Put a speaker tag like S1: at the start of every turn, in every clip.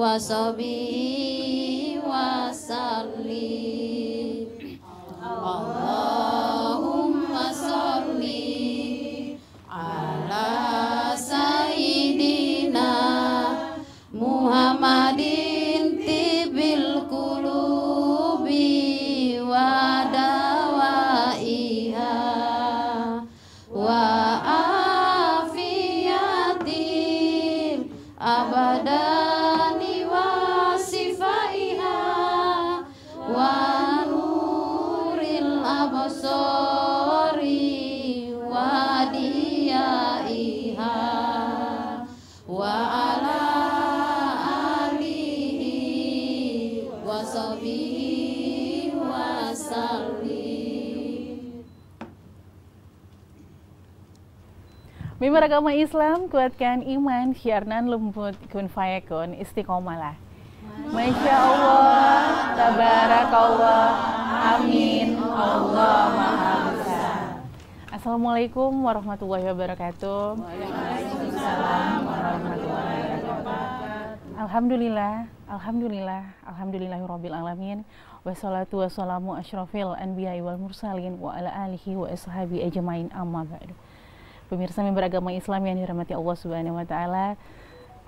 S1: wa sahbihi wa sallim. Allahumma sholli ala sayyidina Muhammadin tibil qulubi wa dawaiha wa afiyatil abadani wa sifaiha wa nuril absari wa diyaiha wa ala alihi wa sahbihi wa sallim.
S2: Mimbar agama Islam, kuatkan iman, syiarnan lembut, kun fayakun, istiqomalah. Masya Allah, tabarakallah, amin, Allah Maha Besar. Assalamualaikum warahmatullahi wabarakatuh. Waalaikumsalam warahmatullahi wabarakatuh. Alhamdulillah, alhamdulillah, alhamdulillahirabbil alamin. Wassalatu wassalamu asyrafil anbiya'i wal mursalin wa ala alihi wa ashabi ajmain, amma ba'du. Pemirsa Mimbar Agama Islam yang dirahmati Allah Subhanahu wa taala,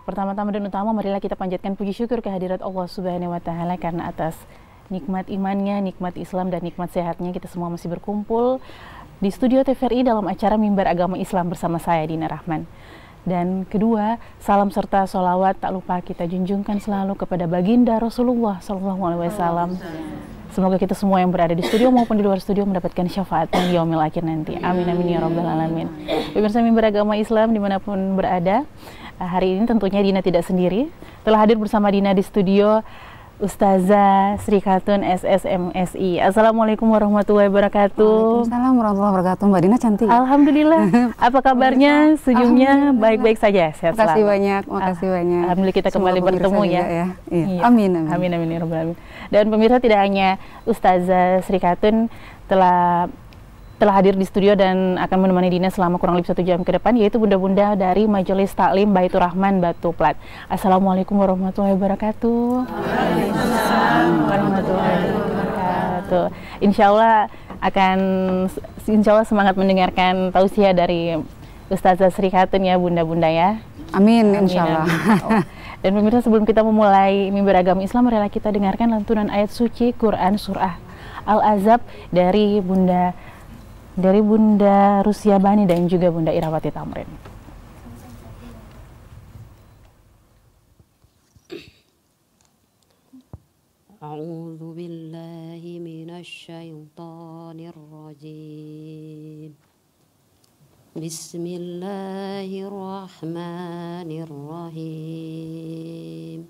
S2: pertama-tama dan utama marilah kita panjatkan puji syukur kehadirat Allah Subhanahu wa taala karena atas nikmat imannya, nikmat Islam dan nikmat sehatnya kita semua masih berkumpul di studio TVRI dalam acara Mimbar Agama Islam bersama saya Dina Rahman. Dan kedua, salam serta sholawat tak lupa kita junjungkan selalu kepada baginda Rasulullah SAW. Semoga kita semua yang berada di studio maupun di luar studio mendapatkan syafaatnya di yaumil akhir nanti. Amin amin ya rabbal alamin. Pemirsa Mimbar Agama Islam dimanapun berada, hari ini tentunya Dina tidak sendiri. Telah hadir bersama Dina di studio Ustazah Sri Khatun SSMSI. Assalamualaikum warahmatullahi wabarakatuh.
S3: Waalaikumsalam warahmatullahi wabarakatuh. Mbak Dina cantik.
S2: Alhamdulillah. Apa kabarnya? Sejumnya baik-baik saja. Sehat selalu.
S3: Makasih banyak, makasih banyak.
S2: Alhamdulillah kita kembali bertemu ya.
S3: Iya.
S2: Iya.
S3: Amin, amin.
S2: Amin amin ya rabbal alamin. Dan pemirsa, tidak hanya Ustazah Sri Khatun telah hadir di studio dan akan menemani Dina selama kurang lebih 1 jam ke depan, yaitu bunda-bunda dari Majelis Taklim Baitur Rahman Batu Plat. Assalamualaikum warahmatullahi wabarakatuh. Waalaikumsalam warahmatullahi wabarakatuh. Insya Allah semangat mendengarkan tausiah dari Ustazah Sri Khatun ya bunda-bunda ya.
S3: Amin, insya Allah.
S2: Oh. Dan pemirsa, sebelum kita memulai Mimbar Agama Islam, marilah kita dengarkan lantunan ayat suci Quran surah Al-Ahzab dari Bunda Rusia Bani dan juga Bunda Irawati Tamrin.
S1: A'udzu billahi minasy syaithanir rajim. Bismillahirrahmanirrahim.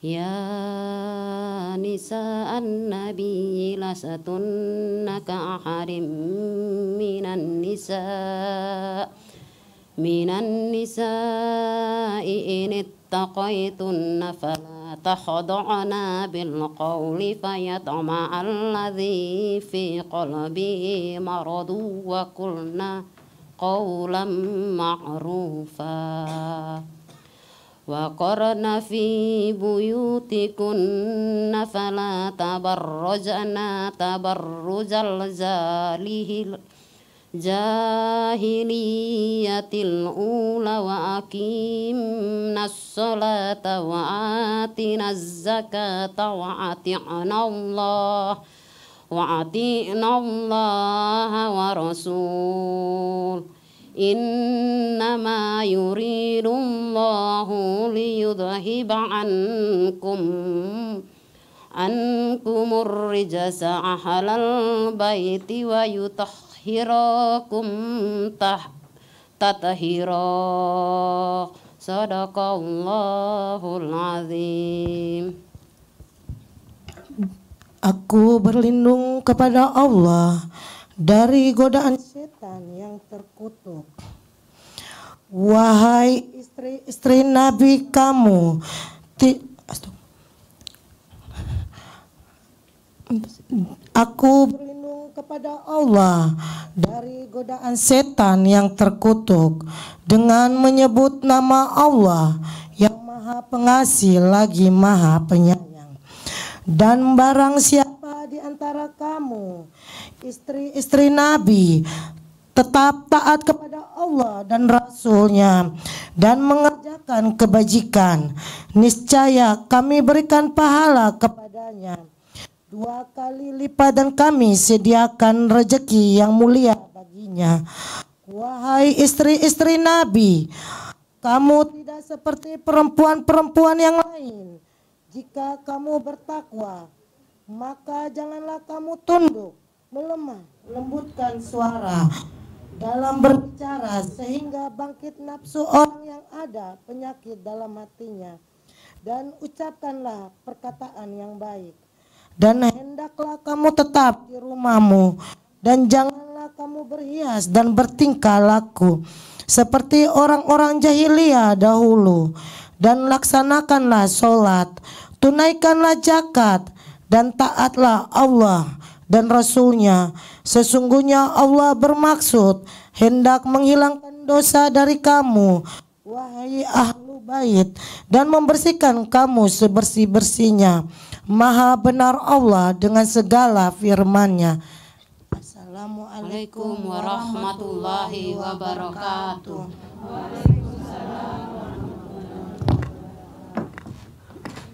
S1: Ya nisa'an nabi lastunna ka'aharim minan nisa'i in ittaqaytunna fala takhda'na bil qawli fayatma'al ladzi fi qalbihi maradu wa qulna qawlan ma'rufa. Wa qarna fi buyutikunna fala tabarrajna tabarrujal jahiliyatil ula wa aqimnas salata wa atinaz zakata wa ati'na Allah wa rasul. Innama yuridullahu liyudhiba ankumur rijasa ahlal baiti wa yutahhirakum tathira. Sadaqallahul azim.
S4: Aku berlindung kepada Allah dari godaan setan yang terkutuk. Wahai istri-istri Nabi kamu, aku berlindung kepada Allah dari godaan setan yang terkutuk dengan menyebut nama Allah yang Maha Maha Pengasih lagi Maha Penyayang. Dan barang siapa di antara kamu istri-istri Nabi tetap taat kepada Allah dan Rasul-Nya dan mengerjakan kebajikan, niscaya kami berikan pahala kepadanya 2 kali lipat dan kami sediakan rezeki yang mulia baginya. Wahai istri-istri Nabi, kamu tidak seperti perempuan-perempuan yang lain. Jika kamu bertakwa, maka janganlah kamu tunduk, melemah, lembutkan suara dalam berbicara sehingga bangkit nafsu orang yang ada penyakit dalam hatinya. Dan ucapkanlah perkataan yang baik. Dan hendaklah kamu tetap di rumahmu dan janganlah kamu berhias dan bertingkah laku seperti orang-orang jahiliyah dahulu. Dan laksanakanlah sholat, tunaikanlah zakat, dan taatlah Allah dan Rasul-Nya. Sesungguhnya Allah bermaksud hendak menghilangkan dosa dari kamu, wahai ahlu bait, dan membersihkan kamu sebersih-bersihnya. Maha benar Allah dengan segala firman-Nya.
S1: Assalamualaikum warahmatullahi wabarakatuh.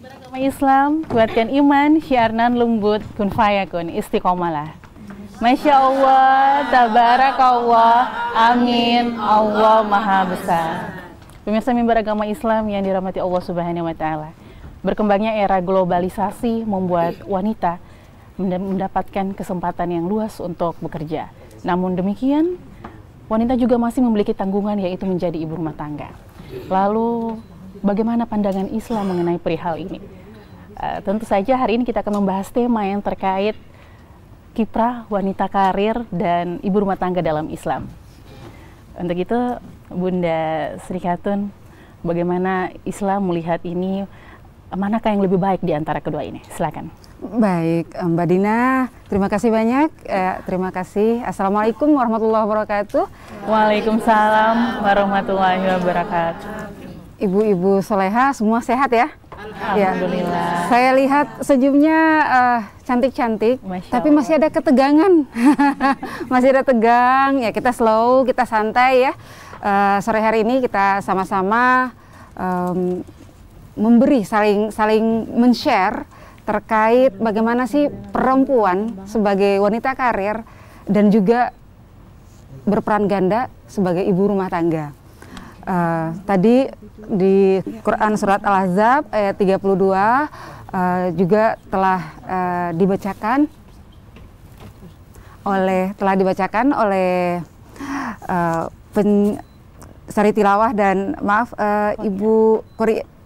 S2: Beragama Islam, kuatkan iman, syiarnan lembut, kun fayakun, istiqomalah. Masya Allah, tabarakallah, amin, Allah Maha Besar. Pemirsa mimbar agama Islam yang dirahmati Allah Subhanahu wa Ta'ala, berkembangnya era globalisasi membuat wanita mendapatkan kesempatan yang luas untuk bekerja. Namun demikian, wanita juga masih memiliki tanggungan, yaitu menjadi ibu rumah tangga. Lalu, bagaimana pandangan Islam mengenai perihal ini? Tentu saja hari ini kita akan membahas tema yang terkait kiprah wanita karir dan ibu rumah tangga dalam Islam. Untuk itu, Bunda Sri Khatun, bagaimana Islam melihat ini? Manakah yang lebih baik di antara kedua ini? Silakan.
S3: Baik, Mbak Dina, terima kasih banyak. Terima kasih. Assalamualaikum warahmatullahi wabarakatuh.
S2: Waalaikumsalam warahmatullahi wabarakatuh.
S3: Ibu-ibu soleha semua sehat ya?
S2: Alhamdulillah.
S3: Ya. Saya lihat senyumnya cantik-cantik, tapi masih ada ketegangan. Masih ada tegang. Ya, kita slow, kita santai ya. Sore hari ini kita sama-sama memberi, saling men-share terkait bagaimana sih perempuan sebagai wanita karir dan juga berperan ganda sebagai ibu rumah tangga. Tadi di Quran Surat Al-Ahzab ayat 32 juga telah dibacakan oleh Sari Tilawah dan maaf Ibu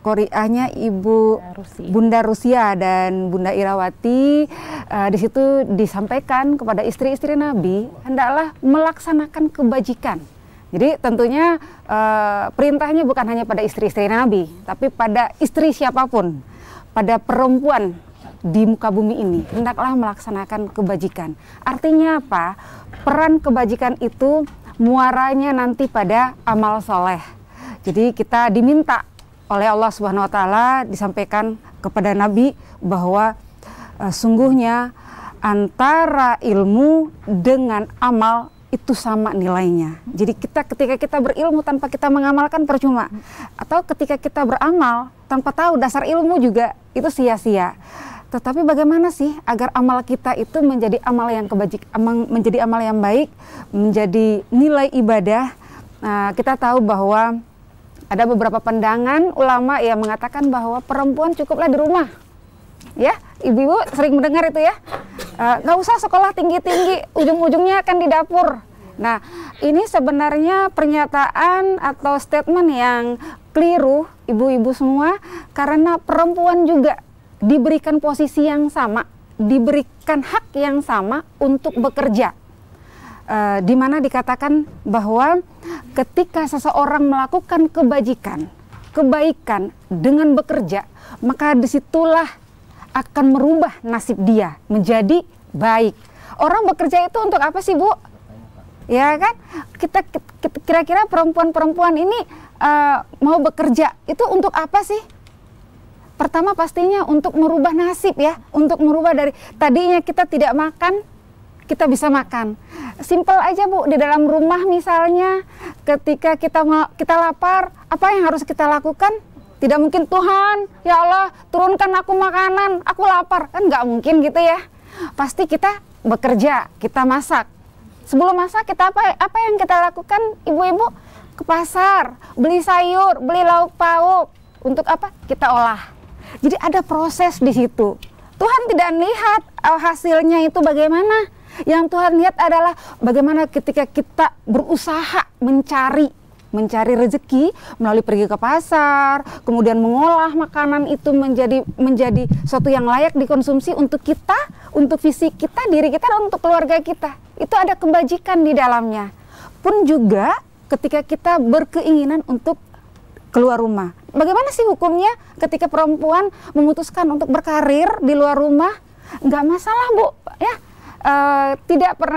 S3: Qoriahnya Ibu Bunda Rusia dan Bunda Irawati. Di situ disampaikan kepada istri-istri Nabi hendaklah melaksanakan kebajikan. Jadi tentunya perintahnya bukan hanya pada istri-istri Nabi, tapi pada istri siapapun, pada perempuan di muka bumi ini hendaklah melaksanakan kebajikan. Artinya apa? Peran kebajikan itu muaranya nanti pada amal soleh. Jadi kita diminta oleh Allah Subhanahu wa Ta'ala, disampaikan kepada Nabi bahwa sungguhnya antara ilmu dengan amal itu sama nilainya. Jadi ketika kita berilmu tanpa kita mengamalkan percuma, atau ketika kita beramal tanpa tahu dasar ilmu juga itu sia-sia. Tetapi bagaimana sih agar amal kita itu menjadi amal yang menjadi amal yang baik, menjadi nilai ibadah? Nah, kita tahu bahwa ada beberapa pandangan ulama yang mengatakan bahwa perempuan cukuplah di rumah. Ya, ibu-ibu sering mendengar itu ya. Nggak usah sekolah tinggi-tinggi, ujung-ujungnya akan di dapur. Nah, ini sebenarnya pernyataan atau statement yang keliru, ibu-ibu semua, karena perempuan juga diberikan posisi yang sama, diberikan hak yang sama untuk bekerja. Di mana dikatakan bahwa ketika seseorang melakukan kebaikan dengan bekerja, maka disitulah akan merubah nasib dia menjadi baik. Orang bekerja itu untuk apa sih, Bu? Ya kan? Kira-kira perempuan-perempuan ini mau bekerja itu untuk apa sih? pertama pastinya untuk merubah nasib ya, untuk merubah dari tadinya kita tidak makan, kita bisa makan. Simpel aja Bu, di dalam rumah misalnya ketika kita lapar, apa yang harus kita lakukan? Tidak mungkin, Tuhan, ya Allah, turunkan aku makanan, aku lapar. Kan nggak mungkin gitu ya. Pasti kita bekerja, kita masak. Sebelum masak kita apa yang kita lakukan, ibu-ibu? Ke pasar, beli sayur, beli lauk pauk. Untuk apa? Kita olah. Jadi ada proses di situ. Tuhan tidak lihat hasilnya itu bagaimana. Yang Tuhan lihat adalah bagaimana ketika kita berusaha mencari rezeki melalui pergi ke pasar, kemudian mengolah makanan itu menjadi sesuatu yang layak dikonsumsi untuk kita, untuk fisik kita, diri kita, dan untuk keluarga kita. Itu ada kebajikan di dalamnya. Pun juga ketika kita berkeinginan untuk keluar rumah. Bagaimana sih hukumnya ketika perempuan memutuskan untuk berkarir di luar rumah? Nggak masalah Bu, ya.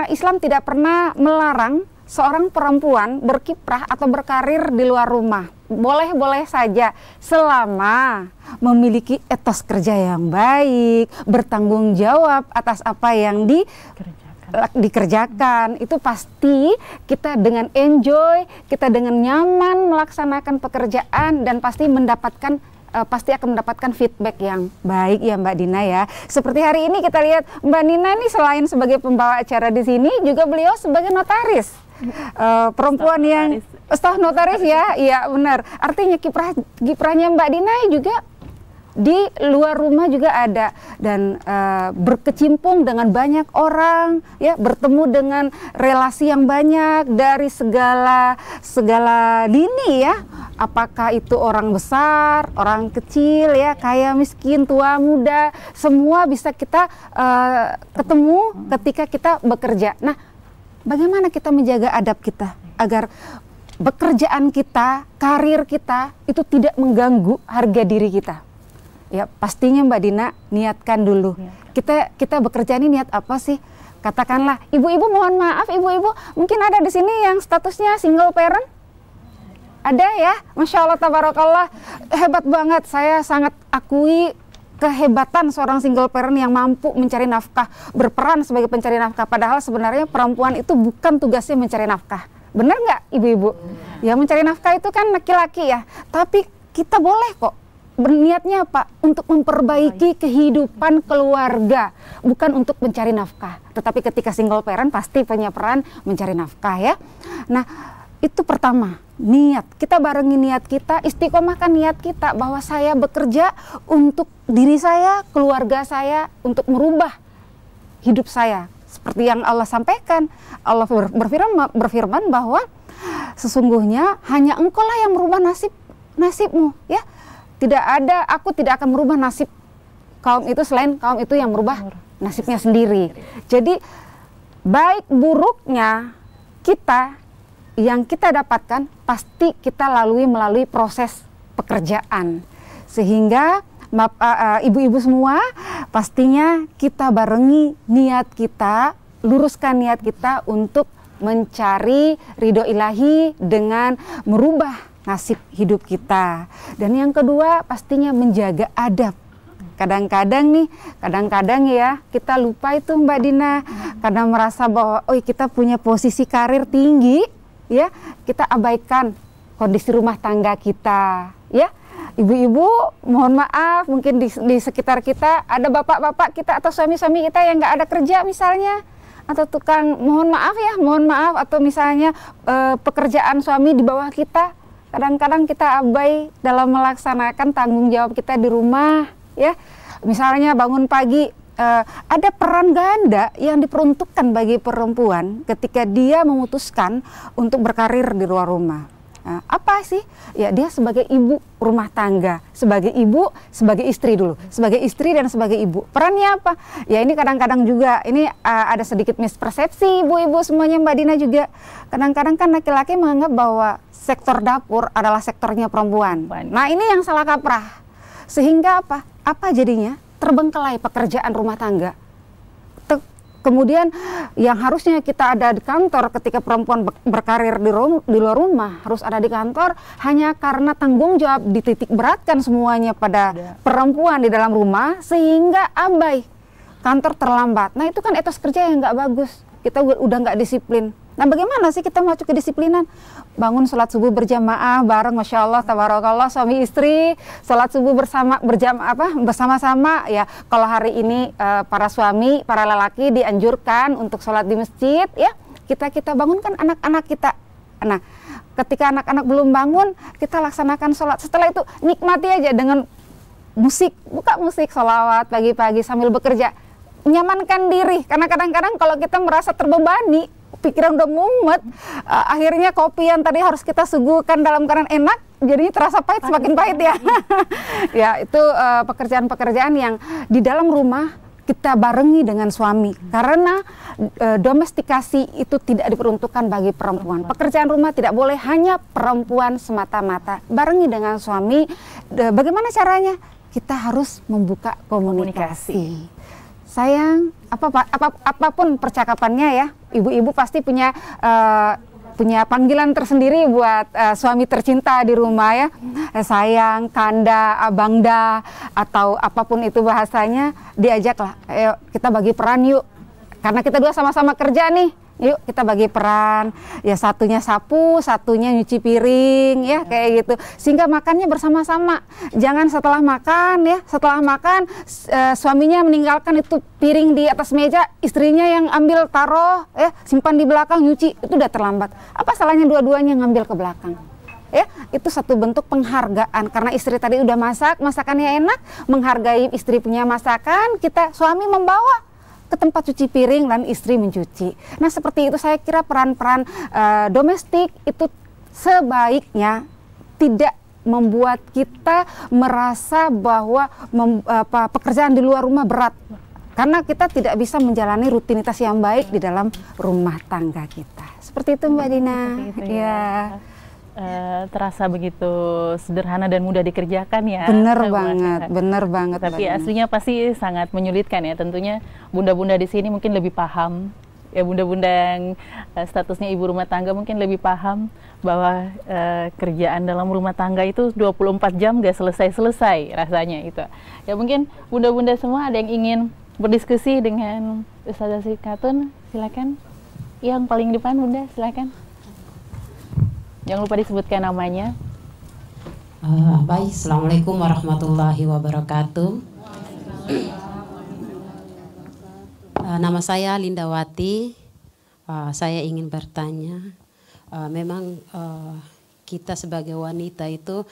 S3: Islam tidak pernah melarang seorang perempuan berkiprah atau berkarir di luar rumah. Boleh-boleh saja selama memiliki etos kerja yang baik, bertanggung jawab atas apa yang dikerjakan. Itu pasti kita dengan enjoy, kita dengan nyaman melaksanakan pekerjaan dan pasti akan mendapatkan feedback yang baik ya Mbak Dina ya. Seperti hari ini kita lihat Mbak Dina ini selain sebagai pembawa acara di sini, juga beliau sebagai notaris. Perempuan yang staf notaris ya, iya benar. Artinya kiprahnya Mbak Dina juga di luar rumah juga ada dan berkecimpung dengan banyak orang ya, bertemu dengan relasi yang banyak dari segala lini ya, apakah itu orang besar, orang kecil ya, kaya miskin, tua muda, semua bisa kita ketemu ketika kita bekerja. Nah, bagaimana kita menjaga adab kita agar pekerjaan kita, karir kita itu tidak mengganggu harga diri kita? Ya pastinya Mbak Dina niatkan dulu. Kita bekerja ini niat apa sih? Katakanlah, ibu-ibu mohon maaf, ibu-ibu mungkin ada di sini yang statusnya single parent. Ada ya, Masya Allah, tabarakallah, hebat banget. Saya sangat akui kehebatan seorang single parent yang mampu mencari nafkah, berperan sebagai pencari nafkah. Padahal sebenarnya perempuan itu bukan tugasnya mencari nafkah. Benar nggak ibu-ibu? Ya mencari nafkah itu kan laki-laki ya. Tapi kita boleh kok. Berniatnya apa? Untuk memperbaiki kehidupan keluarga, bukan untuk mencari nafkah. Tetapi ketika single parent pasti punya peran mencari nafkah ya. Nah, itu pertama, niat. Kita barengi niat kita, istiqomahkan niat kita bahwa saya bekerja untuk diri saya, keluarga saya, untuk merubah hidup saya. Seperti yang Allah sampaikan, Allah berfirman bahwa sesungguhnya hanya Engkau lah yang merubah nasibmu ya. Aku tidak akan merubah nasib kaum itu selain kaum itu yang merubah nasibnya sendiri. Jadi baik buruknya kita yang kita dapatkan pasti kita melalui proses pekerjaan. Sehingga ibu-ibu semua pastinya kita barengi niat kita, luruskan niat kita untuk mencari ridho ilahi dengan merubah nasib hidup kita. Dan yang kedua pastinya menjaga adab. Kadang-kadang ya kita lupa itu Mbak Dina, kadang merasa bahwa kita punya posisi karir tinggi ya, kita abaikan kondisi rumah tangga kita ya. Ibu-ibu mohon maaf, mungkin di sekitar kita ada bapak-bapak kita atau suami-suami kita yang nggak ada kerja misalnya, atau tukang mohon maaf atau misalnya pekerjaan suami di bawah kita. Kadang-kadang kita abai dalam melaksanakan tanggung jawab kita di rumah ya. Misalnya bangun pagi, ada peran ganda yang diperuntukkan bagi perempuan ketika dia memutuskan untuk berkarir di luar rumah. Nah, apa sih? Ya dia sebagai ibu rumah tangga, sebagai ibu, sebagai istri dulu, sebagai istri dan sebagai ibu. Perannya apa? Ya ini kadang-kadang juga ini ada sedikit mispersepsi ibu-ibu semuanya, Mbak Dina juga. Kadang-kadang kan laki-laki menganggap bahwa sektor dapur adalah sektornya perempuan. Nah ini yang salah kaprah. Sehingga apa? Apa jadinya? Terbengkelai pekerjaan rumah tangga. Kemudian yang harusnya kita ada di kantor ketika perempuan berkarir di luar rumah, harus ada di kantor, hanya karena tanggung jawab dititik beratkan semuanya pada perempuan di dalam rumah, sehingga abai, kantor terlambat. Nah itu kan etos kerja yang nggak bagus, kita udah nggak disiplin. Nah bagaimana sih kita masuk kedisiplinan? Bangun sholat subuh berjamaah bareng, Masya Allah, tabarakallah, suami istri sholat subuh bersama-sama ya. Kalau hari ini para suami, para lelaki dianjurkan untuk sholat di masjid ya, kita bangunkan anak-anak kita. Nah ketika anak-anak belum bangun, kita laksanakan sholat. Setelah itu nikmati aja dengan musik, buka musik, sholawat pagi-pagi sambil bekerja. Nyamankan diri, karena kadang-kadang kalau kita merasa terbebani, pikiran udah mumet, akhirnya kopi yang tadi harus kita suguhkan dalam keadaan enak, jadinya terasa pahit, semakin pahit ya. Ya itu pekerjaan-pekerjaan yang di dalam rumah kita barengi dengan suami, karena domestikasi itu tidak diperuntukkan bagi perempuan. Pekerjaan rumah tidak boleh hanya perempuan semata-mata, barengi dengan suami. Bagaimana caranya? Kita harus membuka komunikasi. Sayang, apapun percakapannya ya, ibu-ibu pasti punya panggilan tersendiri buat suami tercinta di rumah ya. Sayang, kanda, abangda, atau apapun itu bahasanya, diajaklah, ayo kita bagi peran yuk. Karena kita dua sama-sama kerja nih, yuk kita bagi peran. Ya satunya sapu, satunya nyuci piring ya, kayak gitu. Sehingga makannya bersama-sama. Jangan setelah makan ya, suaminya meninggalkan itu piring di atas meja, istrinya yang ambil taruh ya, simpan di belakang nyuci, itu udah terlambat. Apa salahnya dua-duanya ngambil ke belakang? Ya, itu satu bentuk penghargaan karena istri tadi udah masak, masakannya enak, menghargai istri punya masakan, kita suami membawa ke tempat cuci piring dan istri mencuci. Nah seperti itu saya kira peran-peran domestik itu sebaiknya tidak membuat kita merasa bahwa pekerjaan di luar rumah berat. Karena kita tidak bisa menjalani rutinitas yang baik di dalam rumah tangga kita. Seperti itu Mbak Dina. Ya.
S2: Terasa begitu sederhana dan mudah dikerjakan ya.
S3: Bener banget.
S2: Tapi aslinya pasti sangat menyulitkan ya. Tentunya bunda-bunda di sini mungkin lebih paham. Ya bunda-bunda yang statusnya ibu rumah tangga mungkin lebih paham bahwa kerjaan dalam rumah tangga itu 24 jam gak selesai-selesai rasanya itu. Ya mungkin bunda-bunda semua ada yang ingin berdiskusi dengan Ustazah Sri Khatun, silakan. Yang paling depan bunda, silakan. Jangan lupa disebutkan namanya.
S1: Baik, Assalamualaikum warahmatullahi wabarakatuh. Nama saya Lindawati. Saya ingin bertanya, memang kita sebagai wanita itu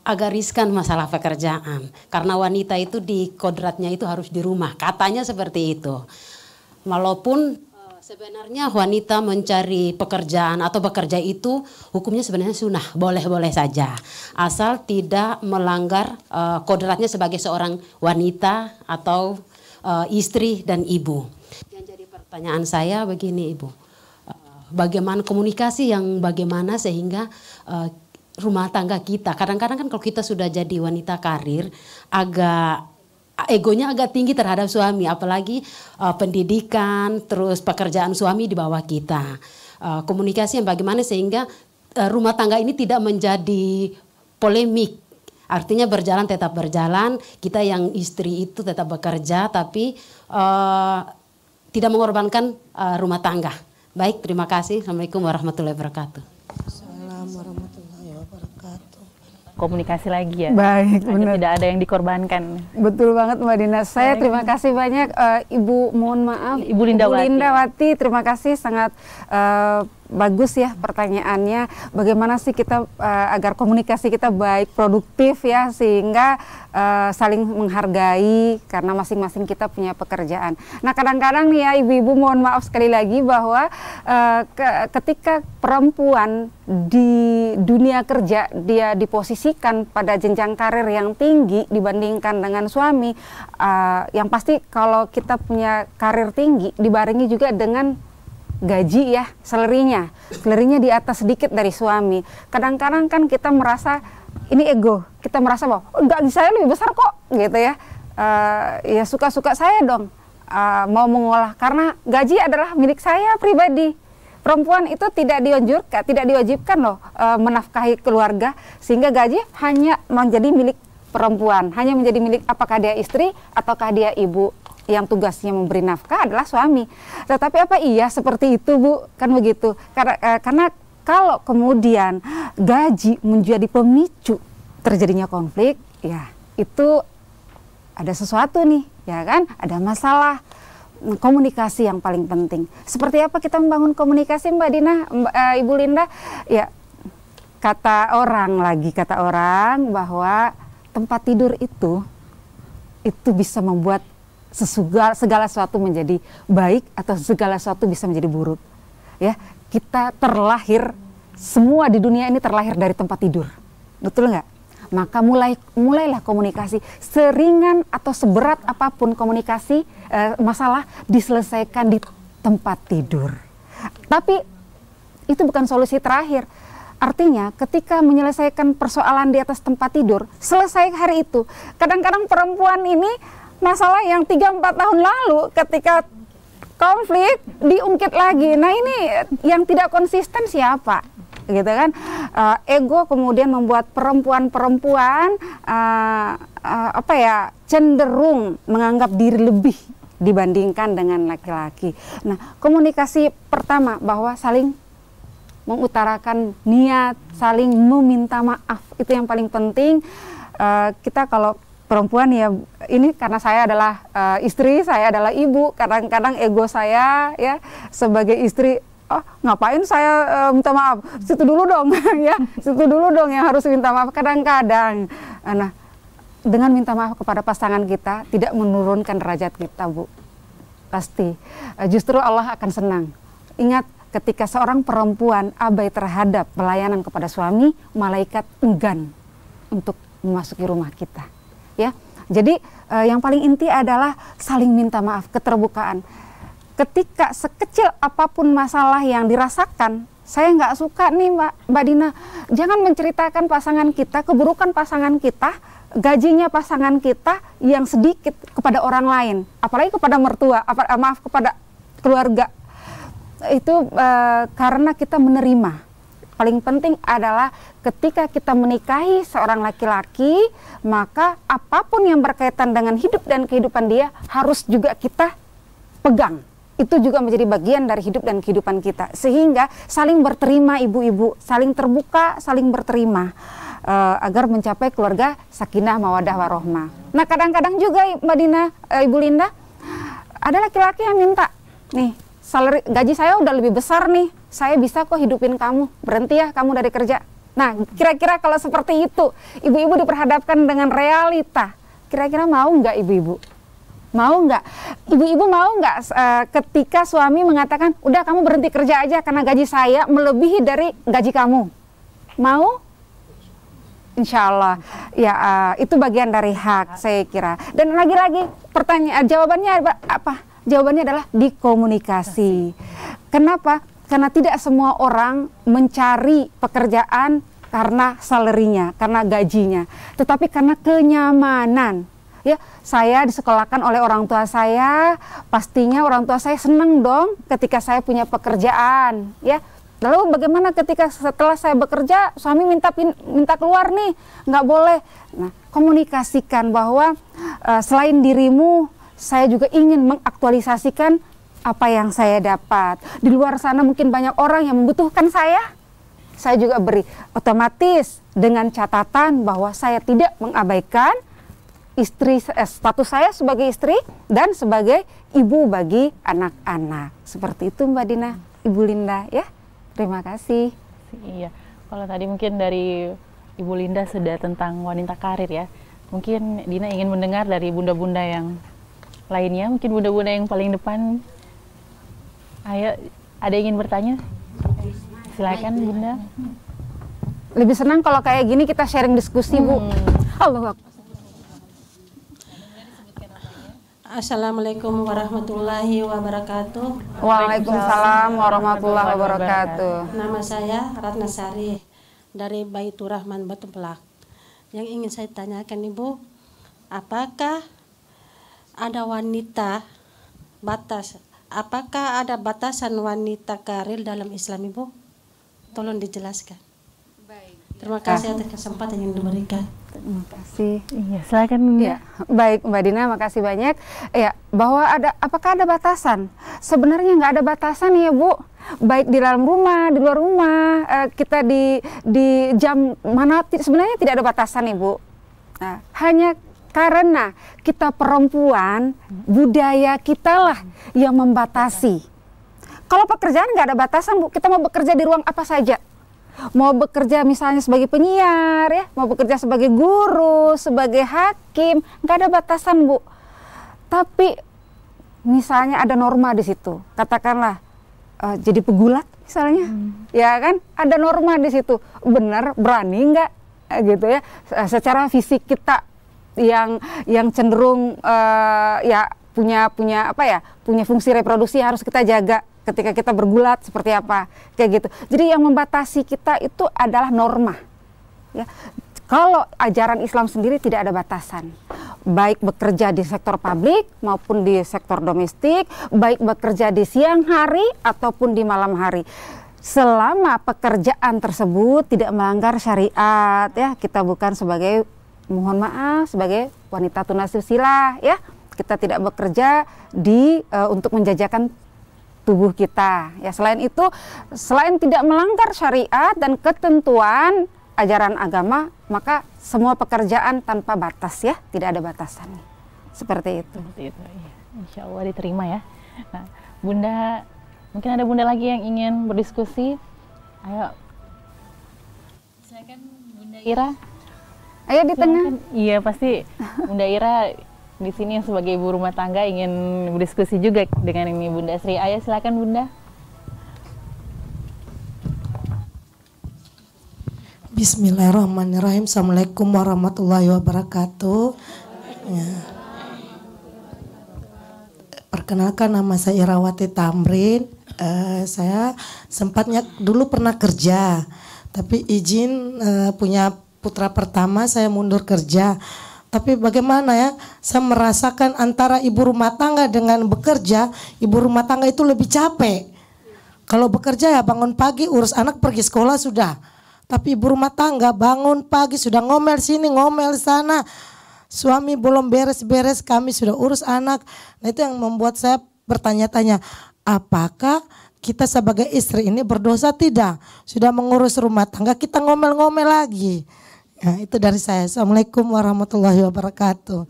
S1: agak riskan masalah pekerjaan, karena wanita itu di kodratnya itu harus di rumah, katanya seperti itu. Walaupun sebenarnya wanita mencari pekerjaan atau bekerja itu hukumnya sebenarnya sunnah, boleh-boleh saja. Asal tidak melanggar kodratnya sebagai seorang wanita atau istri dan ibu. Yang jadi pertanyaan saya begini Ibu, bagaimana komunikasi yang bagaimana sehingga rumah tangga kita, kadang-kadang kan kalau kita sudah jadi wanita karir egonya agak tinggi terhadap suami, apalagi pendidikan, terus pekerjaan suami di bawah kita. Komunikasi yang bagaimana sehingga rumah tangga ini tidak menjadi polemik. Artinya berjalan tetap berjalan, kita yang istri itu tetap bekerja tapi tidak mengorbankan rumah tangga. Baik, terima kasih. Assalamualaikum warahmatullahi wabarakatuh.
S4: Assalamualaikum warahmatullahi wabarakatuh.
S2: Komunikasi lagi ya.
S3: Baik, benar.
S2: Tidak ada yang dikorbankan.
S3: Betul banget Mbak Dina. Saya terima kasih banyak Ibu, mohon maaf.
S2: Ibu Lindawati.
S3: Terima kasih, sangat bagus ya pertanyaannya. Bagaimana sih kita agar komunikasi kita baik, produktif ya, sehingga saling menghargai karena masing-masing kita punya pekerjaan. Nah kadang-kadang nih ya ibu-ibu, mohon maaf sekali lagi bahwa ketika perempuan di dunia kerja dia diposisikan pada jenjang karir yang tinggi dibandingkan dengan suami, yang pasti kalau kita punya karir tinggi dibarengi juga dengan gaji ya, salarinya di atas sedikit dari suami. Kadang-kadang kan kita merasa ini ego, kita merasa bahwa gaji saya lebih besar kok gitu ya. ya suka-suka saya dong mau mengolah, karena gaji adalah milik saya pribadi. Perempuan itu tidak dianjurkan, tidak diwajibkan loh menafkahi keluarga, sehingga gaji hanya menjadi milik perempuan, hanya menjadi milik apakah dia istri ataukah dia ibu, yang tugasnya memberi nafkah adalah suami. Tetapi apa iya seperti itu, Bu? Kan begitu. Karena kalau kemudian gaji menjadi pemicu terjadinya konflik, ya itu ada sesuatu nih, ya kan? Ada masalah. Komunikasi yang paling penting. Seperti apa kita membangun komunikasi, Mbak Dina, Ibu Linda? Ya, kata orang bahwa tempat tidur itu bisa membuat segala sesuatu menjadi baik atau segala sesuatu bisa menjadi buruk. Ya, kita terlahir, semua di dunia ini terlahir dari tempat tidur. Betul nggak? Maka mulailah komunikasi, seringan atau seberat apapun komunikasi, masalah diselesaikan di tempat tidur. Tapi itu bukan solusi terakhir. Artinya ketika menyelesaikan persoalan di atas tempat tidur, selesai hari itu. Kadang-kadang perempuan ini masalah yang 3-4 tahun lalu ketika konflik diungkit lagi. Nah, ini yang tidak konsisten siapa? Gitu kan, ego kemudian membuat perempuan-perempuan cenderung menganggap diri lebih dibandingkan dengan laki-laki. Nah, komunikasi pertama bahwa saling mengutarakan niat, saling meminta maaf, itu yang paling penting. Kita kalau perempuan ya, ini karena saya adalah istri, saya adalah ibu, kadang-kadang ego saya ya sebagai istri, ngapain saya minta maaf? Situ dulu dong, ya, situ dulu dong yang harus minta maaf. Kadang-kadang, nah, dengan minta maaf kepada pasangan kita tidak menurunkan derajat kita, Bu. Pasti, justru Allah akan senang. Ingat, ketika seorang perempuan abai terhadap pelayanan kepada suami, malaikat enggan untuk memasuki rumah kita. Ya, jadi yang paling inti adalah saling minta maaf, keterbukaan. Ketika sekecil apapun masalah yang dirasakan, saya nggak suka nih Mbak Dina, jangan menceritakan pasangan kita, keburukan pasangan kita, gajinya pasangan kita yang sedikit kepada orang lain, apalagi kepada mertua, kepada keluarga. Itu karena kita menerima. Paling penting adalah ketika kita menikahi seorang laki-laki, maka apapun yang berkaitan dengan hidup dan kehidupan dia harus juga kita pegang. Itu juga menjadi bagian dari hidup dan kehidupan kita, sehingga saling berterima, ibu-ibu, saling terbuka, saling berterima, agar mencapai keluarga sakinah mawadah warohmah. Nah, kadang-kadang juga Mbak Dina, Ibu Linda, ada laki-laki yang minta, nih, gaji saya udah lebih besar nih, saya bisa kok hidupin kamu, berhenti ya kamu dari kerja. Nah, kira-kira kalau seperti itu, ibu-ibu diperhadapkan dengan realita, kira-kira mau nggak ibu-ibu? Mau nggak? Ibu-ibu mau nggak ketika suami mengatakan, udah kamu berhenti kerja aja karena gaji saya melebihi dari gaji kamu? Mau? Insya Allah. Ya, itu bagian dari hak, saya kira. Dan lagi-lagi pertanyaan, jawabannya apa? Jawabannya adalah dikomunikasi. Kenapa? Karena tidak semua orang mencari pekerjaan karena salarinya, karena gajinya, tetapi karena kenyamanan. Ya, saya disekolahkan oleh orang tua saya, pastinya orang tua saya senang dong ketika saya punya pekerjaan, ya. Lalu bagaimana ketika setelah saya bekerja, suami minta keluar nih, nggak boleh. Nah, komunikasikan bahwa selain dirimu, saya juga ingin mengaktualisasikan apa yang saya dapat. Di luar sana mungkin banyak orang yang membutuhkan saya juga beri. Otomatis dengan catatan bahwa saya tidak mengabaikan status saya sebagai istri dan sebagai ibu bagi anak-anak. Seperti itu Mbak Dina, Ibu Linda, ya. Terima kasih.
S2: Iya, kalau tadi mungkin dari Ibu Linda sudah tentang wanita karir ya. Mungkin Dina ingin mendengar dari bunda-bunda yang lainnya, mungkin bunda-bunda yang paling depan. Ayo, ada yang ingin bertanya? Silakan Bunda.
S3: Lebih senang kalau kayak gini kita sharing diskusi, Bu. Allahu Akbar.
S4: Assalamualaikum warahmatullahi wabarakatuh.
S3: Waalaikumsalam warahmatullahi wabarakatuh.
S4: Nama saya Ratna Sari dari Baitur Rahman Batu Pelak. Yang ingin saya tanyakan Ibu, apakah ada wanita batas. Apakah ada batasan wanita karir dalam Islam, Ibu? Tolong dijelaskan. Baik. Terima kasih atas kesempatan yang diberikan.
S3: Terima kasih.
S2: Iya, silakan Bunda.
S3: Ya, baik Mbak Dina, makasih banyak. Ya, bahwa apakah ada batasan? Sebenarnya nggak ada batasan ya Bu. Baik di dalam rumah, di luar rumah, kita di jam mana sebenarnya tidak ada batasan Ibu. Nah, hanya karena kita perempuan, budaya kita lah yang membatasi. Kalau pekerjaan nggak ada batasan Bu, kita mau bekerja di ruang apa saja. Mau bekerja misalnya sebagai penyiar ya, mau bekerja sebagai guru, sebagai hakim, nggak ada batasan Bu. Tapi misalnya ada norma di situ, katakanlah jadi pegulat misalnya, ya kan? Ada norma di situ, benar berani nggak gitu ya? Secara fisik kita yang cenderung ya punya apa ya, punya fungsi reproduksi harus kita jaga. Ketika kita bergulat seperti apa, kayak gitu. Jadi yang membatasi kita itu adalah norma. Ya. Kalau ajaran Islam sendiri tidak ada batasan. Baik bekerja di sektor publik maupun di sektor domestik, baik bekerja di siang hari ataupun di malam hari. Selama pekerjaan tersebut tidak melanggar syariat, ya, kita bukan sebagai, mohon maaf, sebagai wanita tunasusila, ya. Kita tidak bekerja untuk menjajakan tubuh kita. Ya, selain itu, selain tidak melanggar syariat dan ketentuan ajaran agama, maka semua pekerjaan tanpa batas ya, tidak ada batasan. Seperti itu.
S2: Seperti itu, iya. Insya Allah diterima ya. Nah, Bunda, mungkin ada Bunda lagi yang ingin berdiskusi. Ayo. Silakan Bunda Ira.
S3: Ayo di tengah.
S2: Iya, pasti Bunda Ira di sini sebagai ibu rumah tangga ingin berdiskusi juga dengan ini Bunda Sri. Ayo silakan Bunda.
S5: Bismillahirrahmanirrahim. Assalamualaikum warahmatullahi wabarakatuh. Ya. Perkenalkan, nama saya Irawati Tamrin. Saya sempatnya dulu pernah kerja, tapi izin punya putra pertama saya mundur kerja. Tapi bagaimana ya, saya merasakan antara ibu rumah tangga dengan bekerja, ibu rumah tangga itu lebih capek. Kalau bekerja ya bangun pagi, urus anak, pergi sekolah sudah. Tapi ibu rumah tangga bangun pagi sudah ngomel sini, ngomel sana. Suami belum beres-beres, kami sudah urus anak. Nah, itu yang membuat saya bertanya-tanya, apakah kita sebagai istri ini berdosa tidak? Sudah mengurus rumah tangga, kita ngomel-ngomel lagi. Nah, itu dari saya. Assalamualaikum warahmatullahi wabarakatuh.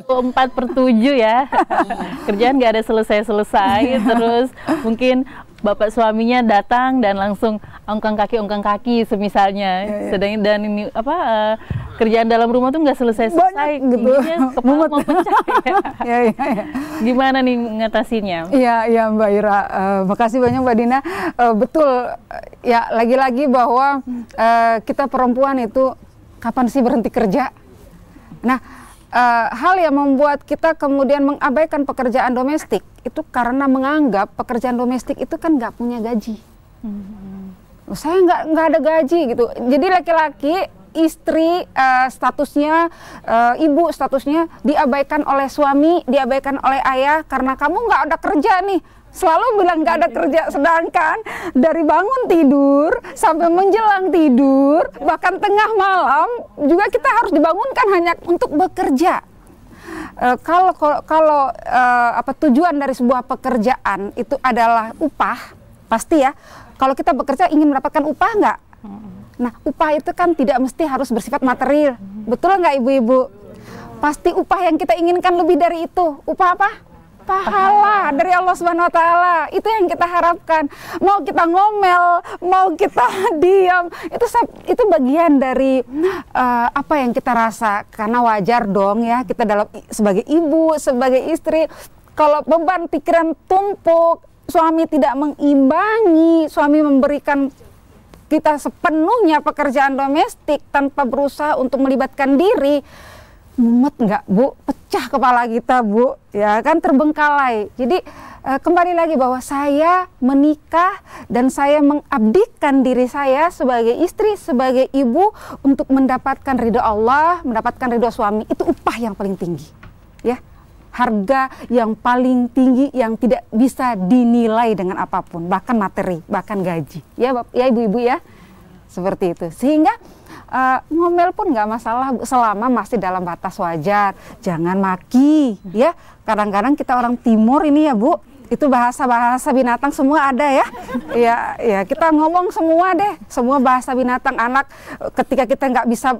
S2: 4/7 ya. Kerjaan nggak ada selesai-selesai. Terus mungkin bapak suaminya datang dan langsung ongkang kaki semisalnya. Sedang dan ini kerjaan dalam rumah tuh nggak selesai-selesai gitu. Kepala mau pecah ya. Gimana nih mengatasinya?
S3: Iya Mbak Ira, makasih banyak Mbak Dina. Betul ya, lagi-lagi bahwa kita perempuan itu kapan sih berhenti kerja? Nah, hal yang membuat kita kemudian mengabaikan pekerjaan domestik itu karena menganggap pekerjaan domestik itu kan nggak punya gaji. Saya nggak ada gaji gitu. Jadi laki-laki, istri statusnya, ibu statusnya diabaikan oleh suami, diabaikan oleh ayah karena kamu nggak ada kerja nih. Selalu bilang nggak ada kerja, sedangkan dari bangun tidur sampai menjelang tidur, bahkan tengah malam juga kita harus dibangunkan hanya untuk bekerja. Kalau tujuan dari sebuah pekerjaan itu adalah upah, pasti ya. Kalau kita bekerja ingin mendapatkan upah nggak? Nah, upah itu kan tidak mesti harus bersifat material, betul nggak ibu-ibu? Pasti upah yang kita inginkan lebih dari itu. Upah apa? Pahala dari Allah Subhanahu wa Ta'ala. Itu yang kita harapkan. Mau kita ngomel, mau kita diam, itu bagian dari apa yang kita rasa. Karena wajar dong ya, kita sebagai ibu, sebagai istri, kalau beban pikiran tumpuk, suami tidak mengimbangi, suami memberikan kita sepenuhnya pekerjaan domestik tanpa berusaha untuk melibatkan diri, mumet nggak Bu? Pecah kepala kita Bu, ya kan, terbengkalai. Jadi kembali lagi bahwa saya menikah dan saya mengabdikan diri saya sebagai istri, sebagai ibu untuk mendapatkan ridho Allah, mendapatkan ridho suami. Itu upah yang paling tinggi, ya. Harga yang paling tinggi yang tidak bisa dinilai dengan apapun, bahkan materi, bahkan gaji. Ya, ya ibu-ibu ya, seperti itu. Sehingga ngomel pun nggak masalah selama masih dalam batas wajar. Jangan maki, ya. Kadang-kadang kita orang timur ini ya Bu, itu bahasa-bahasa binatang semua ada ya. Ya kita ngomong semua deh, semua bahasa binatang. Anak ketika kita nggak bisa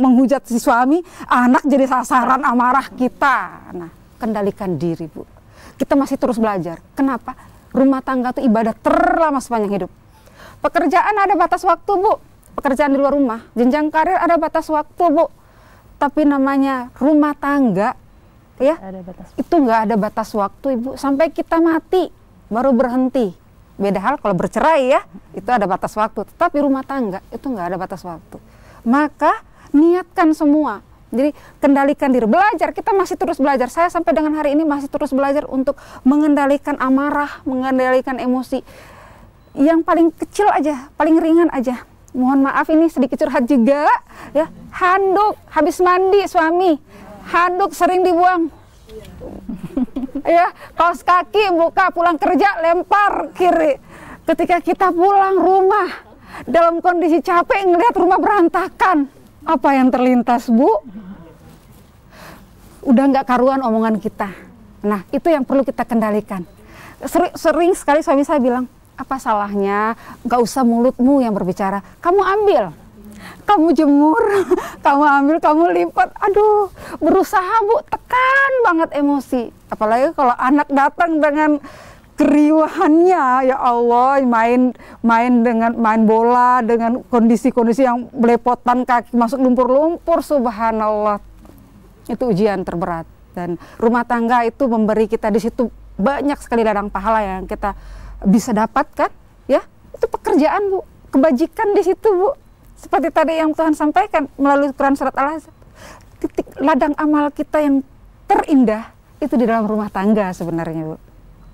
S3: menghujat si suami, anak jadi sasaran amarah kita. Nah, kendalikan diri Bu. Kita masih terus belajar. Kenapa? Rumah tangga itu ibadah terlama sepanjang hidup. Pekerjaan ada batas waktu Bu. Pekerjaan di luar rumah, jenjang karir ada batas waktu Bu. Tapi namanya rumah tangga, ya, itu nggak ada batas waktu Ibu. Sampai kita mati baru berhenti. Beda hal kalau bercerai ya, itu ada batas waktu. Tetapi rumah tangga itu nggak ada batas waktu. Maka niatkan semua. Jadi kendalikan diri, belajar. Kita masih terus belajar. Saya sampai dengan hari ini masih terus belajar untuk mengendalikan amarah, mengendalikan emosi. Yang paling kecil aja, paling ringan aja. Mohon maaf ini sedikit curhat juga, ya. Handuk habis mandi suami, handuk sering dibuang. Ya, kaos kaki buka pulang kerja lempar kiri. Ketika kita pulang rumah dalam kondisi capek ngelihat rumah berantakan, apa yang terlintas Bu? Udah nggak karuan omongan kita. Nah, itu yang perlu kita kendalikan. Sering sekali suami saya bilang, apa salahnya, nggak usah mulutmu yang berbicara, kamu ambil, kamu jemur, kamu ambil, kamu lipat. Aduh, berusaha Bu, tekan banget emosi. Apalagi kalau anak datang dengan keriuhannya, ya Allah, main bola dengan kondisi-kondisi yang belepotan, kaki masuk lumpur-lumpur, subhanallah. Itu ujian terberat. Dan rumah tangga itu memberi kita di situ banyak sekali ladang pahala yang kita bisa dapatkan, ya. Itu pekerjaan Bu, kebajikan di situ Bu. Seperti tadi yang Tuhan sampaikan melalui Quran surat Al-Ahzab, titik ladang amal kita yang terindah itu di dalam rumah tangga sebenarnya Bu,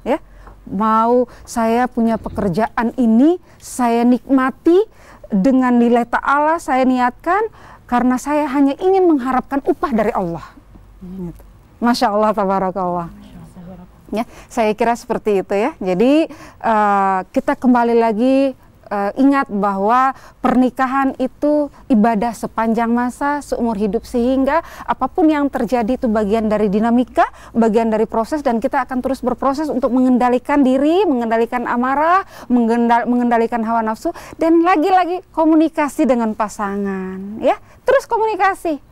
S3: ya. Mau saya punya pekerjaan ini, saya nikmati dengan nilai ta'ala, saya niatkan karena saya hanya ingin mengharapkan upah dari Allah. Masya Allah, tabarakallah. Ya, saya kira seperti itu ya. Jadi kita kembali lagi ingat bahwa pernikahan itu ibadah sepanjang masa, seumur hidup, sehingga apapun yang terjadi itu bagian dari dinamika, bagian dari proses, dan kita akan terus berproses untuk mengendalikan diri, mengendalikan amarah, mengendalikan hawa nafsu, dan lagi-lagi komunikasi dengan pasangan, ya. Terus komunikasi,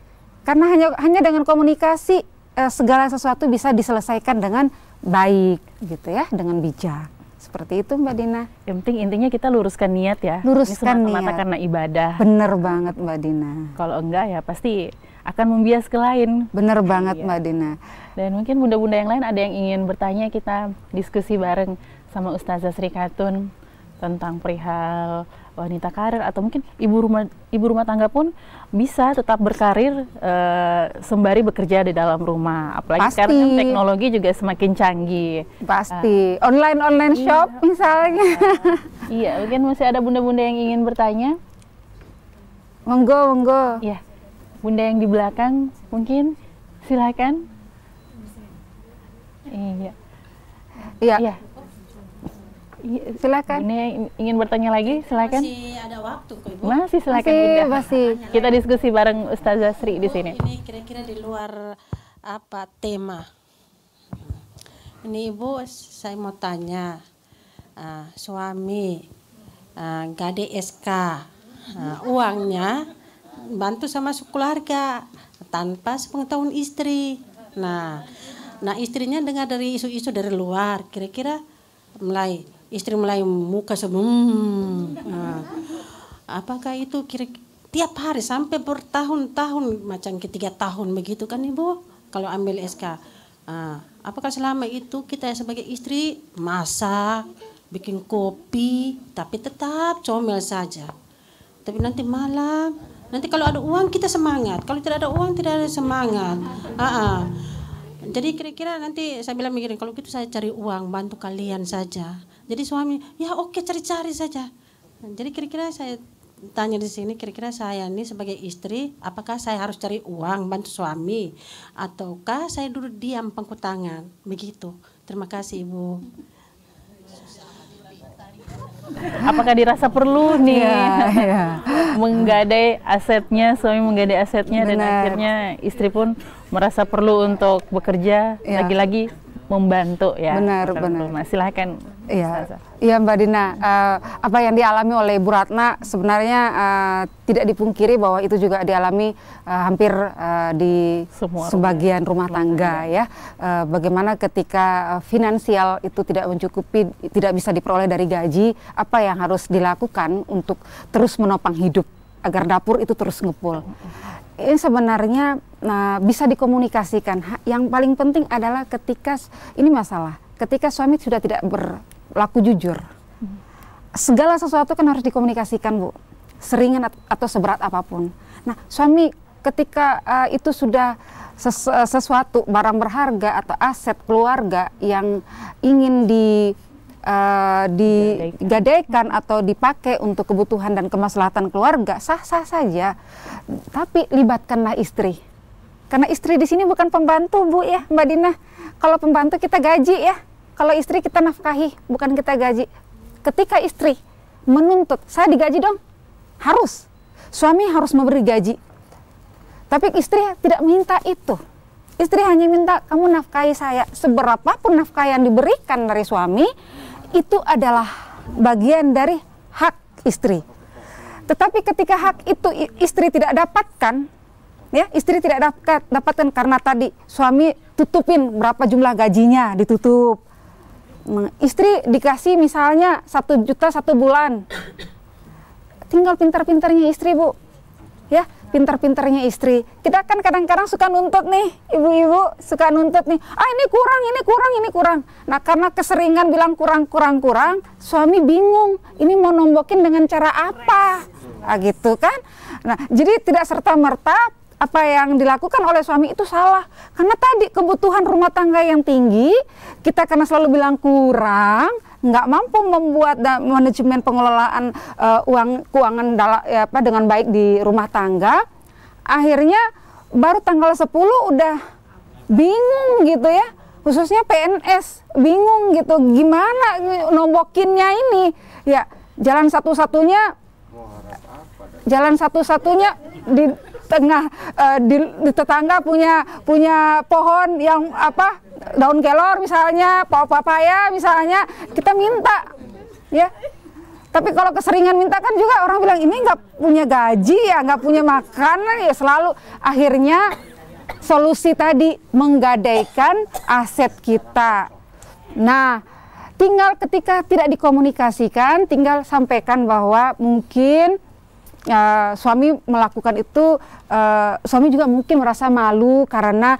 S3: karena hanya dengan komunikasi segala sesuatu bisa diselesaikan dengan baik, gitu ya, dengan bijak. Seperti itu Mbak Dina.
S2: Yang penting intinya kita luruskan niat ya.
S3: Luruskan niat.
S2: Semata-mata karena ibadah.
S3: Bener banget Mbak Dina.
S2: Kalau enggak ya pasti akan membias ke lain.
S3: Bener banget
S2: iya.
S3: Mbak Dina.
S2: Dan mungkin bunda-bunda yang lain ada yang ingin bertanya, kita diskusi bareng sama Ustazah Sri Khatun tentang perihal wanita karir, atau mungkin ibu rumah tangga pun bisa tetap berkarir sembari bekerja di dalam rumah. Apalagi
S3: Pasti.
S2: sekarang kan teknologi juga semakin canggih.
S3: Pasti. Online shop misalnya.
S2: Iya, mungkin masih ada bunda-bunda yang ingin bertanya.
S3: Monggo.
S2: Iya, bunda yang di belakang mungkin silakan. Iya.
S3: Iya. Silakan.
S2: Bunda yang ingin bertanya lagi, silakan.
S4: Masih ada waktu kok Ibu.
S2: Masih silakan Bunda.
S3: Masih.
S2: Kita diskusi bareng Ustazah Sri di sini.
S4: Ini kira-kira di luar apa tema. Ini Ibu, saya mau tanya, suami gade SK, uangnya bantu sama keluarga tanpa sepengetahuan istri. Nah istrinya dengar dari isu-isu dari luar, kira-kira istri mulai muka sebelum apakah itu tiap hari sampai bertahun-tahun, macam 3 tahun begitu kan Ibu kalau ambil SK. Apakah selama itu kita sebagai istri masak, bikin kopi, tapi tetap comel saja, tapi nanti malam Nanti kalau ada uang kita semangat, kalau tidak ada uang tidak ada semangat. Jadi kira-kira nanti saya bilang mikirin, kalau gitu saya cari uang bantu kalian saja. Jadi suami, ya oke, cari-cari saja. Jadi kira-kira saya tanya di sini, kira-kira saya ini sebagai istri, apakah saya harus cari uang bantu suami, ataukah saya duduk diam pangku tangan, begitu. Terima kasih Ibu.
S2: Apakah dirasa perlu nih menggadai asetnya, suami menggadai asetnya, dan akhirnya istri pun merasa perlu untuk bekerja, lagi-lagi membantu ya.
S3: Benar.
S2: Nah, silahkan.
S3: Iya Mbak Dina, apa yang dialami oleh Ibu Ratna sebenarnya tidak dipungkiri bahwa itu juga dialami hampir di sebagian rumah tangga ya. Bagaimana ketika finansial itu tidak mencukupi, tidak bisa diperoleh dari gaji, apa yang harus dilakukan untuk terus menopang hidup agar dapur itu terus ngepul. Ini sebenarnya bisa dikomunikasikan. Yang paling penting adalah ketika ketika suami sudah tidak berlaku jujur. Segala sesuatu kan harus dikomunikasikan, Bu. Seringan atau seberat apapun. Nah, suami ketika itu sudah sesuatu barang berharga atau aset keluarga yang ingin digadaikan atau dipakai untuk kebutuhan dan kemaslahatan keluarga, sah-sah saja. Tapi libatkanlah istri. Karena istri di sini bukan pembantu, Bu ya, Mbak Dina. Kalau pembantu kita gaji ya. Kalau istri kita nafkahi, bukan kita gaji. Ketika istri menuntut, saya digaji dong, harus. Suami harus memberi gaji. Tapi istri tidak minta itu. Istri hanya minta, kamu nafkahi saya. Seberapapun nafkah yang diberikan dari suami, itu adalah bagian dari hak istri. Tetapi ketika hak itu istri tidak dapatkan, ya, istri tidak dapatkan karena tadi suami tutupin berapa jumlah gajinya, ditutup. Istri dikasih misalnya 1 juta 1 bulan, tinggal pintar-pintarnya istri, Bu ya, pintar-pintarnya istri. Kita kan kadang-kadang suka nuntut nih, ibu-ibu suka nuntut nih, ini kurang. Nah, karena keseringan bilang kurang, suami bingung ini mau nombokin dengan cara apa, gitu kan. Nah, jadi tidak serta-merta apa yang dilakukan oleh suami itu salah. Karena tadi kebutuhan rumah tangga yang tinggi, kita karena selalu bilang kurang, nggak mampu membuat manajemen pengelolaan keuangan dengan baik di rumah tangga. Akhirnya baru tanggal 10 udah bingung gitu ya. Khususnya PNS, bingung gitu. Gimana nombokinnya ini? Ya, jalan satu-satunya di tengah di tetangga punya pohon yang daun kelor misalnya, pohon papaya misalnya, kita minta ya. Tapi kalau keseringan minta kan juga orang bilang ini nggak punya gaji ya, nggak punya makanan ya, selalu akhirnya solusi tadi menggadaikan aset kita. Nah, tinggal ketika tidak dikomunikasikan, tinggal sampaikan bahwa mungkin suami melakukan itu, suami juga mungkin merasa malu karena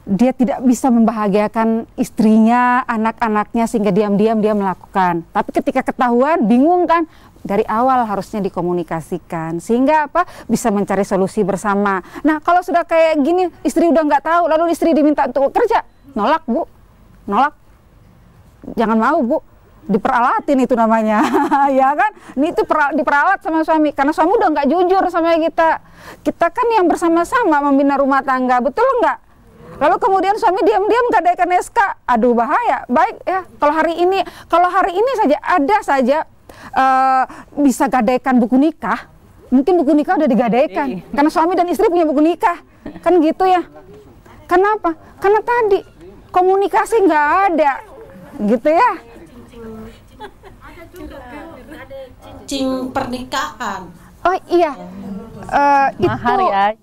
S3: dia tidak bisa membahagiakan istrinya, anak-anaknya, sehingga diam-diam dia melakukan. Tapi ketika ketahuan, bingung kan? Dari awal harusnya dikomunikasikan, sehingga bisa mencari solusi bersama. Nah, kalau sudah kayak gini, istri udah nggak tahu, lalu istri diminta untuk kerja, nolak, Bu, nolak. Jangan mau, Bu. Diperalatin itu namanya, ya kan? Ini itu diperalat sama suami, karena suami udah nggak jujur sama kita. Kita kan yang bersama-sama membina rumah tangga, betul nggak? Lalu kemudian suami diam-diam gadaikan SK, aduh bahaya. Baik ya, kalau hari ini saja ada saja bisa gadaikan buku nikah, mungkin buku nikah udah digadaikan, karena suami dan istri punya buku nikah, kan gitu ya? Kenapa? Karena tadi komunikasi nggak ada, gitu ya?
S4: Cincin pernikahan.
S3: Oh iya,
S2: mahar ya.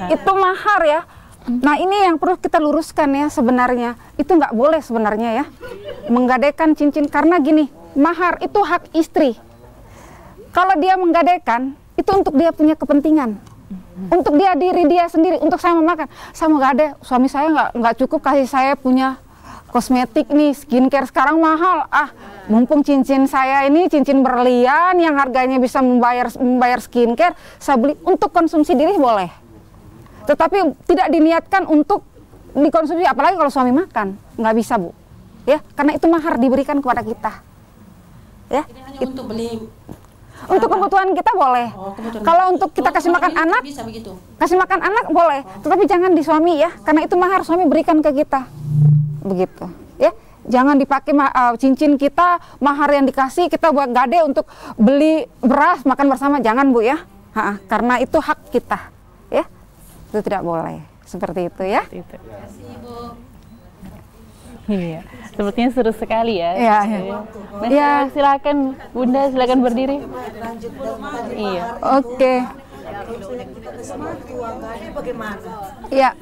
S3: Itu mahar ya. Nah, ini yang perlu kita luruskan ya sebenarnya. Itu nggak boleh sebenarnya ya, menggadaikan cincin, karena gini, mahar itu hak istri. Kalau dia menggadaikan, itu untuk dia punya kepentingan, untuk diri dia sendiri, untuk saya mau makan. Saya mau gade, suami saya nggak cukup kasih saya punya kosmetik nih, skincare sekarang mahal. Mumpung cincin saya ini cincin berlian yang harganya bisa membayar skincare, saya beli untuk konsumsi diri boleh. Tetapi tidak diniatkan untuk dikonsumsi, apalagi kalau suami makan, nggak bisa, Bu. Ya, karena itu mahar diberikan kepada kita. Ya,
S4: Ini hanya untuk beli.
S3: untuk kebutuhan kita boleh.
S4: Kebutuhan.
S3: Kalau untuk kita kasih makan
S4: suami
S3: anak,
S4: bisa begitu.
S3: kasih makan anak boleh, tetapi jangan di suami ya, karena itu mahar suami berikan ke kita. Begitu. Ya, jangan dipakai cincin kita, mahar yang dikasih kita buat gade untuk beli beras makan bersama, jangan Bu ya. Karena itu hak kita. Ya. Itu tidak boleh. Seperti itu ya.
S2: Itu. Iya, sepertinya seru sekali ya.
S3: Iya, iya.
S2: Silakan Bunda, silakan berdiri. Iya.
S3: Oke.
S5: Kita kasih keluarganya bagaimana?
S3: Iya.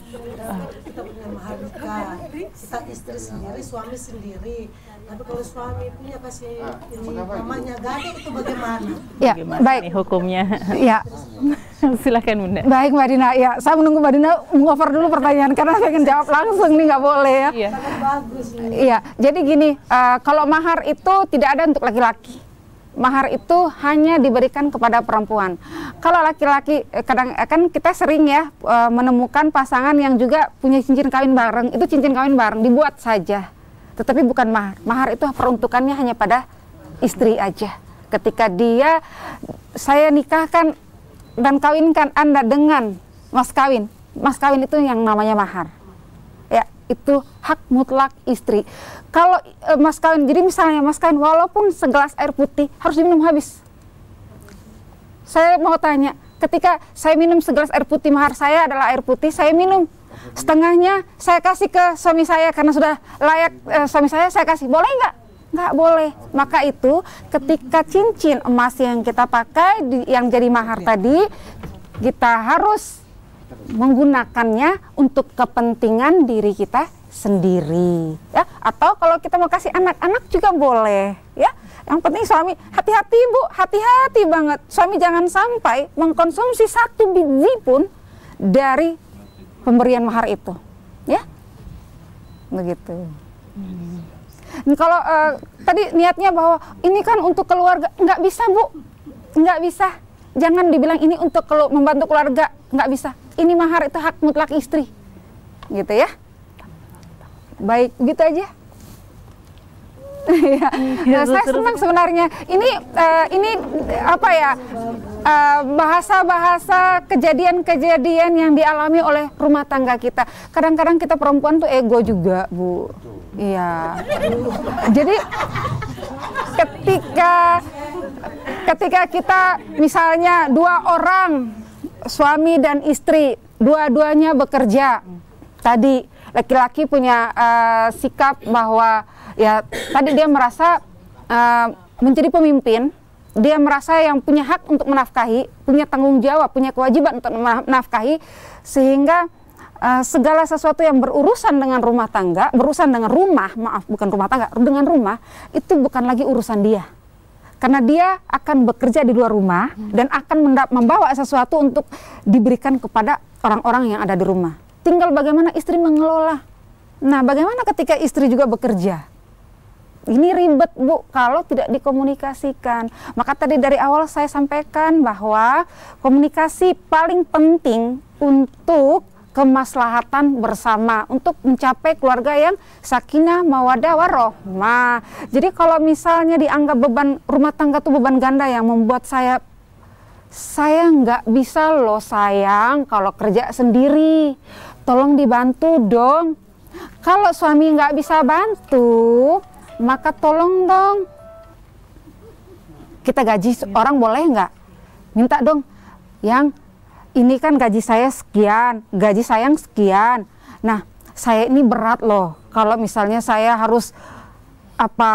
S5: Kita punya mahar nikah, kita istri sendiri, suami sendiri. Tapi kalau suami punya kasih ini mamanya gade itu bagaimana?
S3: Ya,
S2: Gimana
S3: baik.
S2: nih hukumnya?
S3: Ya.
S2: Silakan Bunda.
S3: Baik Mbak Dina, ya saya menunggu Mbak Dina mengover dulu pertanyaan karena saya ingin jawab langsung nih, nggak boleh ya.
S2: Iya.
S5: Bagus nih.
S3: Iya, jadi gini, kalau mahar itu tidak ada untuk laki-laki. Mahar itu hanya diberikan kepada perempuan. Kalau laki-laki, kadang kan kita sering ya menemukan pasangan yang juga punya cincin kawin bareng. Itu cincin kawin bareng dibuat saja, tetapi bukan mahar. Mahar itu peruntukannya hanya pada istri aja. Ketika saya nikahkan dan kawinkan Anda dengan mas kawin. Mas kawin itu yang namanya mahar. Ya, itu hak mutlak istri. Kalau mas kawin, jadi misalnya mas kawin walaupun segelas air putih harus diminum habis. Saya mau tanya, ketika saya minum segelas air putih, mahar saya adalah air putih, saya minum setengahnya, saya kasih ke suami saya karena sudah layak suami saya kasih, boleh nggak? Nggak boleh. Maka itu ketika cincin emas yang kita pakai yang jadi mahar tadi, kita harus menggunakannya untuk kepentingan diri kita sendiri ya, atau kalau kita mau kasih anak-anak juga boleh ya. Yang penting suami hati-hati Bu, hati-hati banget, suami jangan sampai mengkonsumsi satu biji pun dari pemberian mahar itu ya, begitu. Kalau tadi niatnya bahwa ini kan untuk keluarga, nggak bisa Bu, nggak bisa. Jangan dibilang ini untuk membantu keluarga, nggak bisa. Ini mahar itu hak mutlak istri, gitu ya. Baik, gitu aja. Saya senang sebenarnya. Ini apa ya? Bahasa-bahasa kejadian-kejadian yang dialami oleh rumah tangga kita. Kadang-kadang kita perempuan tuh ego juga, Bu. Iya. Jadi ketika kita misalnya dua orang, suami dan istri, dua-duanya bekerja. Tadi laki-laki punya sikap bahwa ya tadi dia merasa menjadi pemimpin, dia merasa yang punya hak untuk menafkahi, punya tanggung jawab, punya kewajiban untuk menafkahi, sehingga segala sesuatu yang berurusan dengan rumah tangga, berurusan dengan rumah, maaf bukan rumah tangga, dengan rumah, itu bukan lagi urusan dia. Karena dia akan bekerja di luar rumah dan akan membawa sesuatu untuk diberikan kepada orang-orang yang ada di rumah. Tinggal bagaimana istri mengelola. Nah, bagaimana ketika istri juga bekerja? Ini ribet Bu kalau tidak dikomunikasikan. Maka tadi dari awal saya sampaikan bahwa komunikasi paling penting untuk kemaslahatan bersama, untuk mencapai keluarga yang sakinah, mawaddah, warohmah. Jadi kalau misalnya dianggap beban rumah tangga itu beban ganda yang membuat saya nggak bisa loh sayang kalau kerja sendiri, tolong dibantu dong. Kalau suami nggak bisa bantu, maka tolong dong kita gaji orang boleh nggak? Minta dong yang ini kan gaji saya sekian, gaji sayang sekian. Nah, saya ini berat loh. Kalau misalnya saya harus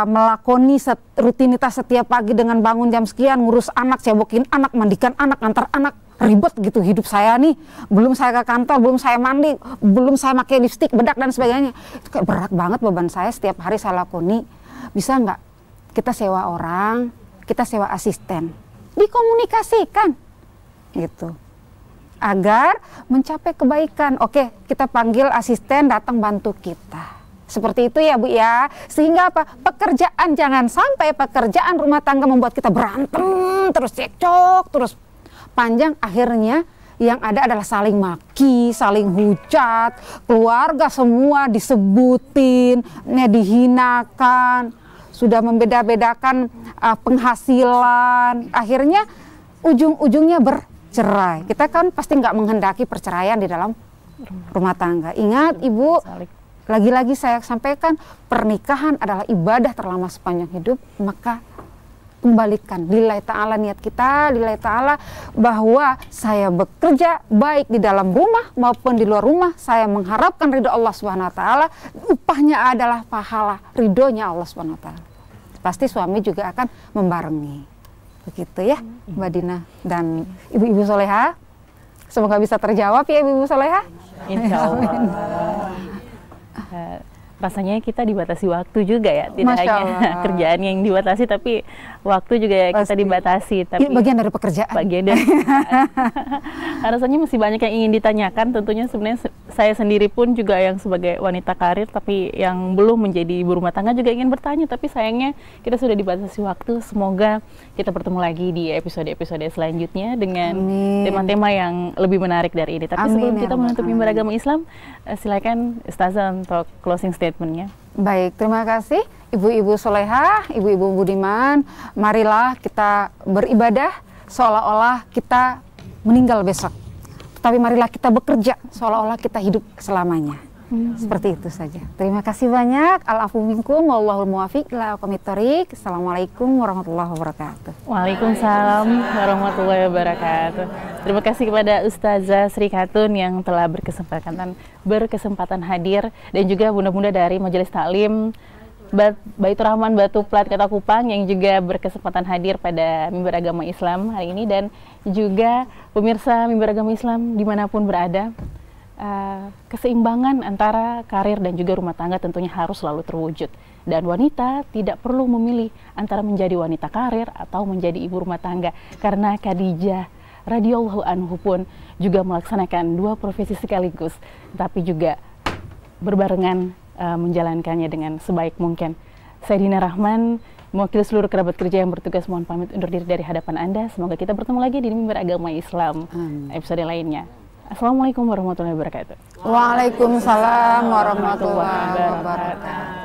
S3: melakoni rutinitas setiap pagi dengan bangun jam sekian, ngurus anak, cebokin anak, mandikan anak, antar anak, ribet gitu hidup saya nih. Belum saya ke kantor, belum saya mandi, belum saya pakai lipstik, bedak dan sebagainya. Itu kayak berat banget beban saya setiap hari saya lakoni. Bisa nggak kita sewa orang, kita sewa asisten, dikomunikasikan gitu. Agar mencapai kebaikan. Oke, kita panggil asisten datang bantu kita. Seperti itu ya Bu ya. Sehingga apa? Pekerjaan, jangan sampai pekerjaan rumah tangga membuat kita berantem, terus cekcok, terus panjang, akhirnya yang ada adalah saling maki, saling hujat, keluarga semua disebutin, dihinakan, sudah membeda-bedakan penghasilan, akhirnya ujung-ujungnya bercerai. Kita kan pasti nggak menghendaki perceraian di dalam rumah tangga. Ingat Ibu, lagi-lagi saya sampaikan, pernikahan adalah ibadah terlama sepanjang hidup, maka kembalikan lillahi ta'ala niat kita, lillahi ta'ala bahwa saya bekerja baik di dalam rumah maupun di luar rumah, saya mengharapkan ridho Allah Subhanahu wa taala, upahnya adalah pahala ridhonya Allah Subhanahu wa taala. Pasti suami juga akan membarengi. Begitu ya Mbak Dina dan Ibu-ibu Soleha. Semoga bisa terjawab ya Ibu-ibu Soleha.
S2: Insya Allah. Rasanya kita dibatasi waktu juga ya, tidak hanya kerjaan yang dibatasi, tapi waktu juga kita dibatasi. Tapi
S3: bagian dari pekerjaan.
S2: Bagian dari rasanya masih banyak yang ingin ditanyakan. Tentunya sebenarnya saya sendiri pun juga yang sebagai wanita karir, tapi yang belum menjadi ibu rumah tangga juga ingin bertanya. Tapi sayangnya kita sudah dibatasi waktu. Semoga kita bertemu lagi di episode-episode selanjutnya dengan tema-tema yang lebih menarik dari ini. Tapi sebelum kita menutup mimbar agama Islam, silakan Ustazah untuk closing statement-nya.
S3: Baik, terima kasih Ibu-ibu Soleha, Ibu-ibu Budiman. Marilah kita beribadah seolah-olah kita meninggal besok. Tapi marilah kita bekerja seolah-olah kita hidup selamanya. Seperti itu saja. Terima kasih banyak. Al-afu minkum wallahul muwaffiq ila aqwamit thoriq. Assalamualaikum warahmatullahi wabarakatuh.
S2: Waalaikumsalam warahmatullahi wabarakatuh. Terima kasih kepada Ustazah Sri Khatun yang telah berkesempatan hadir, dan juga bunda-bunda dari Majelis Taklim Baitur Rahman Batu Plat Kota Kupang yang juga berkesempatan hadir pada Mimbar Agama Islam hari ini, dan juga pemirsa Mimbar Agama Islam dimanapun berada. Keseimbangan antara karir dan juga rumah tangga tentunya harus selalu terwujud, dan wanita tidak perlu memilih antara menjadi wanita karir atau menjadi ibu rumah tangga, karena Khadijah radhiyallahu anhu pun juga melaksanakan dua profesi sekaligus, tapi juga berbarengan menjalankannya dengan sebaik mungkin. Saya Dina Rahman, mewakili seluruh kerabat kerja yang bertugas, mohon pamit undur diri dari hadapan Anda. Semoga kita bertemu lagi di Mimbar Agama Islam episode lainnya. Assalamualaikum warahmatullahi wabarakatuh.
S3: Waalaikumsalam warahmatullahi wabarakatuh.